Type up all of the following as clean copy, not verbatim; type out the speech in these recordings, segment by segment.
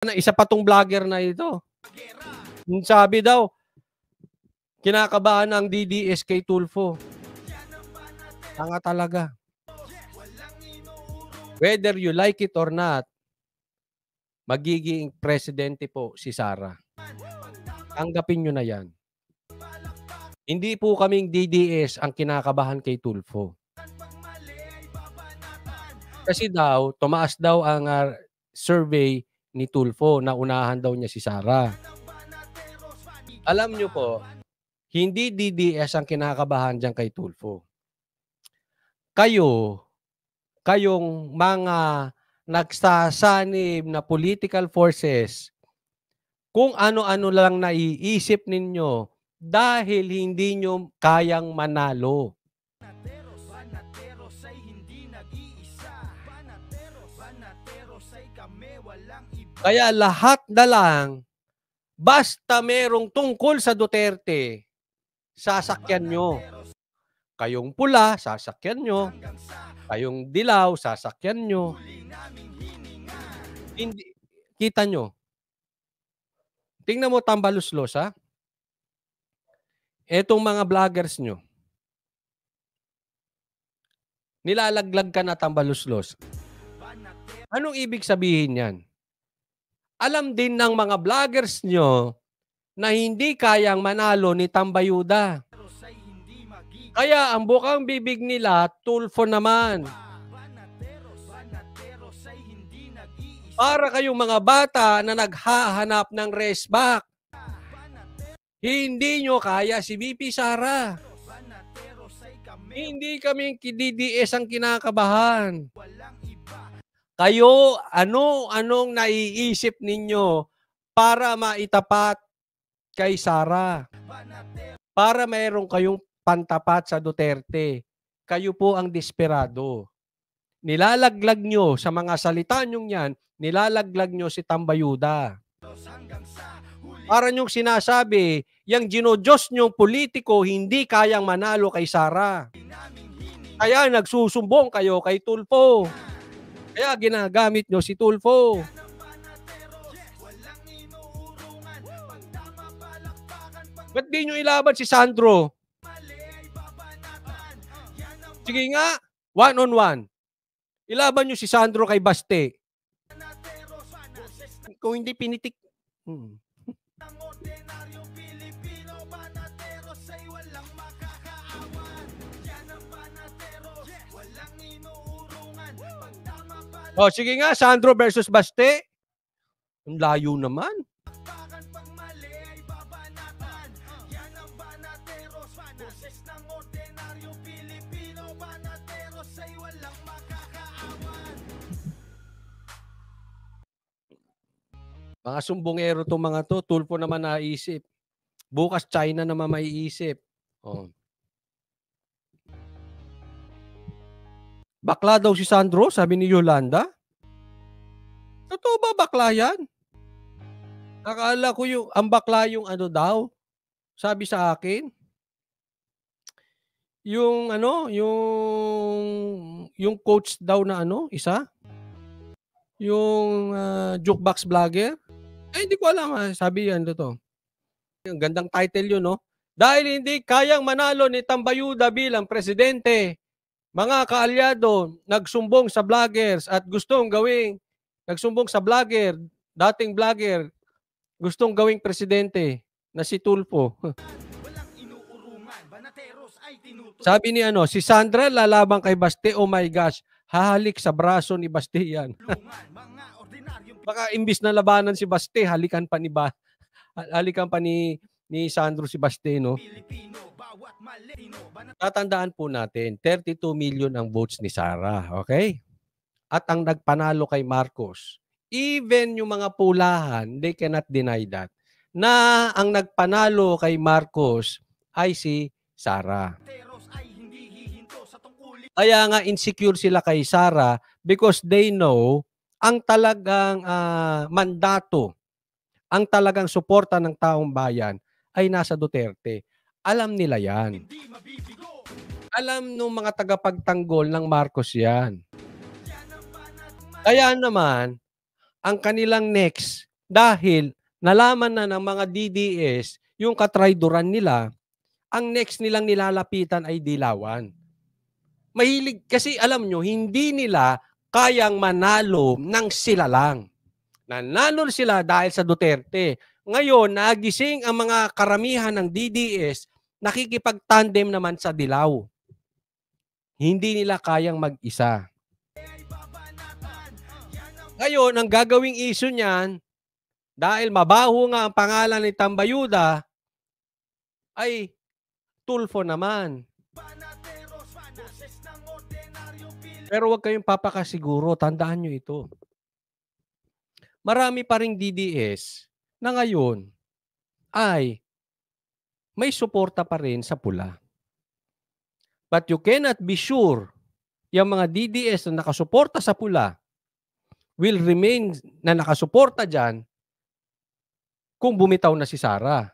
Isa pa tong vlogger na ito. Sabi daw, kinakabahan ang DDS kay Tulfo. Tanga talaga. Whether you like it or not, magiging presidente po si Sara. Tanggapin nyo na yan. Hindi po kaming DDS ang kinakabahan kay Tulfo. Kasi daw, tumaas daw ang survey ni Tulfo na unahan daw niya si Sara. Alam nyo po, hindi DDS ang kinakabahan dyan kay Tulfo. Kayong mga nagsasanib na political forces, kung ano-ano lang naiisip ninyo dahil hindi nyo kayang manalo. Kaya lahat na lang, basta merong tungkol sa Duterte, sasakyan nyo. Kayong pula, sasakyan nyo. Kayong dilaw, sasakyan nyo. Hindi, kita nyo. Tingnan mo tambaluslos, ha? Etong mga vloggers nyo. Nilalaglag ka na tambaluslos. Anong ibig sabihin yan? Alam din ng mga vloggers nyo na hindi kayang manalo ni Tambayuda. Kaya ang bukang bibig nila, Tulfo naman. Para kayong mga bata na naghahanap ng race back. Hindi nyo kaya si VP Sara. Hindi kami DDS ang kinakabahan. Kayo, anong naiisip ninyo para maitapat kay Sara? Para mayroon kayong pantapat sa Duterte. Kayo po ang desperado. Nilalaglag nyo sa mga salita nyong yan, nilalaglag nyo si Tambayuda. Para nyong sinasabi, yung ginodiyos nyong politiko hindi kayang manalo kay Sara. Kaya nagsusumbong kayo kay Tulfo. Kaya ginagamit nyo si Tulfo. Ba't di nyo ilaban si Sandro? Sige nga, one-on-one. Ilaban nyo si Sandro kay Baste. Kung hindi pinitik... Oh, sige nga, Sandro versus Baste. Ang layo naman. Mga sumbongero itong mga to. Tulfo naman naisip. Bukas China naman maiisip. Oh. Bakla daw si Sandro, sabi ni Yolanda. Totoo ba bakla yan? Akala ko ang bakla yung ano daw. Sabi sa akin. Yung coach daw na isa. Yung jukebox vlogger. Hindi ko alam. Sabi yan to. Ang gandang title yun, no? Dahil hindi kayang manalo ni Tambayuda bilang presidente. Mga kaalyado, nagsumbong sa vloggers at nagsumbong sa vlogger, dating vlogger, gustong gawing presidente na si Tulfo. Sabi ni si Sandra lalaban kay Baste, oh my gosh, hahalik sa braso ni Baste yan. Baka imbis na labanan si Baste, halikan pa ni Sandro si Baste, no? Tatandaan po natin, 32 million ang votes ni Sara, okay? At ang nagpanalo kay Marcos, even yung mga pulahan, they cannot deny that, na ang nagpanalo kay Marcos ay si Sara. Kaya nga insecure sila kay Sara because they know ang talagang mandato, ang talagang suporta ng taong bayan ay nasa Duterte. Alam nila yan. Alam nung mga tagapagtanggol ng Marcos yan. Kaya naman, ang kanilang next Dahil nalaman na ng mga DDS yung katrayduran nila, ang next nilang nilalapitan ay Dilawan. Mahilig, kasi alam nyo, hindi nila kayang manalo ng sila lang. Nanalo sila dahil sa Duterte. Ngayon, nagising ang mga karamihan ng DDS, nakikipag-tandem naman sa Dilaw. Hindi nila kayang mag-isa. Ngayon, ang gagawing issue niyan, dahil mabaho nga ang pangalan ni Tambayuda, ay Tulfo naman. Pero huwag kayong papakasiguro, tandaan nyo ito. Marami pa ring DDS na ngayon ay may suporta pa rin sa pula. But you cannot be sure yung mga DDS na nakasuporta sa pula will remain na nakasuporta dyan kung bumitaw na si Sara.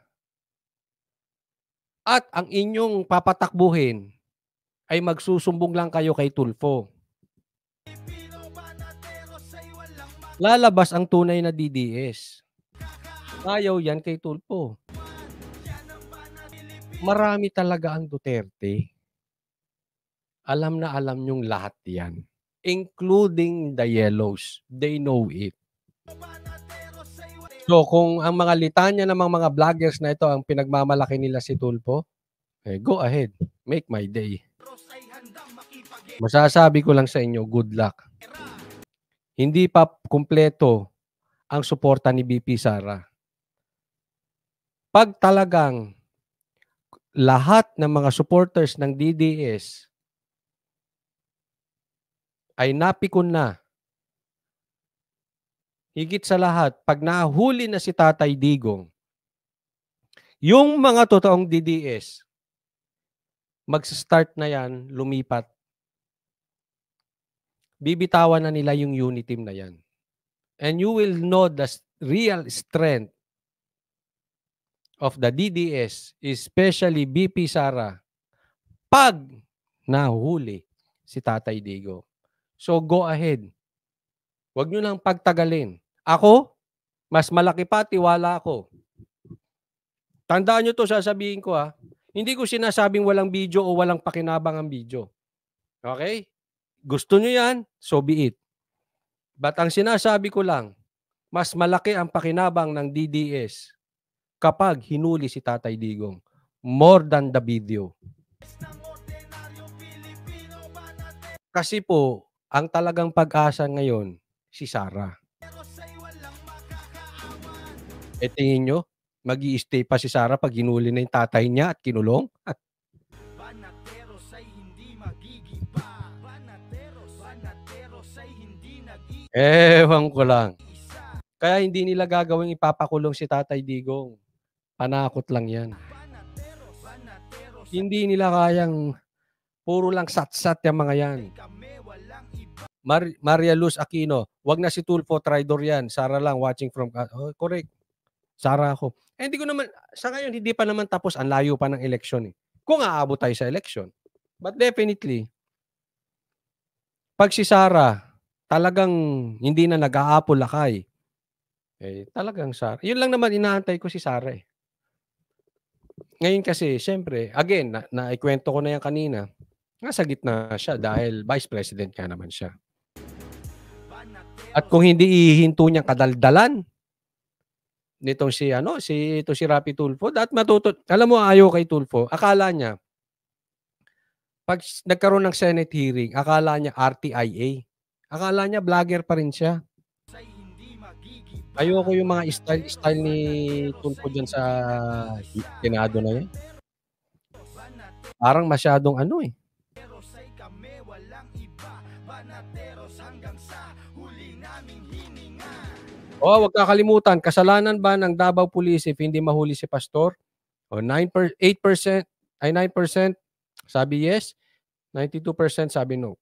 At ang inyong papatakbuhin ay magsusumbong lang kayo kay Tulfo. Lalabas ang tunay na DDS. Ayaw yan kay Tulfo. Marami talaga ang Duterte. Alam na alam nyong lahat yan. Including the yellows. They know it. So kung ang mga litanya ng mga vloggers na ito ang pinagmamalaki nila si Tulfo, eh, go ahead. Make my day. Masasabi ko lang sa inyo, good luck. Hindi pa kumpleto ang suporta ni BP Sara. Pag talagang lahat ng mga supporters ng DDS ay napikon na, higit sa lahat, pag nahuli na si Tatay Digong, yung mga totoong DDS, mag-start na yan, lumipat. Bibitawan na nila yung unity team na yan. And you will know the real strength of the DDS, especially BP Sara, pag nahuli si Tatay Digong. So go ahead. Huwag nyo nang pagtagalin. Ako, mas malaki pa, tiwala ako. Tandaan nyo to, sasabihin ko ha. Hindi ko sinasabing walang video o walang pakinabang ang video. Okay? Gusto nyo yan, so be it. But ang sinasabi ko lang, mas malaki ang pakinabang ng DDS kapag hinuli si Tatay Digong. More than the video. Kasi po, ang talagang pag-asa ngayon, si Sara. E tingin nyo, mag-i-stay pa si Sara pag hinuli na yung tatay niya at kinulong? Ewan ko lang. Kaya hindi nila gagawing ipapakulong si Tatay Digong. Panakot lang yan. Hindi nila kayang puro lang sat-sat yung mga yan. Maria Luz Aquino, wag na si Tulfo, traidor yan. Sara lang, watching from... Oh, correct. Sara ako. Eh, hindi ko naman, sa ngayon, hindi pa naman tapos. Ang layo pa ng eleksyon. Kung aabot tayo sa eleksyon. But definitely, pag si Sara, talagang hindi na nag-aapol-lakay, eh, talagang Sara. Yun lang naman inaantay ko si Sara eh. Ngayon kasi, syempre, again, naikwento ko na yan kanina, nasa gitna siya dahil vice president ka naman siya. At kung hindi ihinto niyang kadaldalan nitong si Rapi Tulfo, at alam mo, ayaw kay Tulfo, akala niya, pag nagkaroon ng Senate hearing, akala niya RTIA. Akala niya vlogger pa rin siya. Ayoko yung mga style ni Tulfo dyan sa Senado na yan. Parang masyadong ano eh. Oh, wag kakalimutan, kasalanan ba ng Davao Police if hindi mahuli si Pastor? O 8% ay 9% sabi yes, 92% sabi no.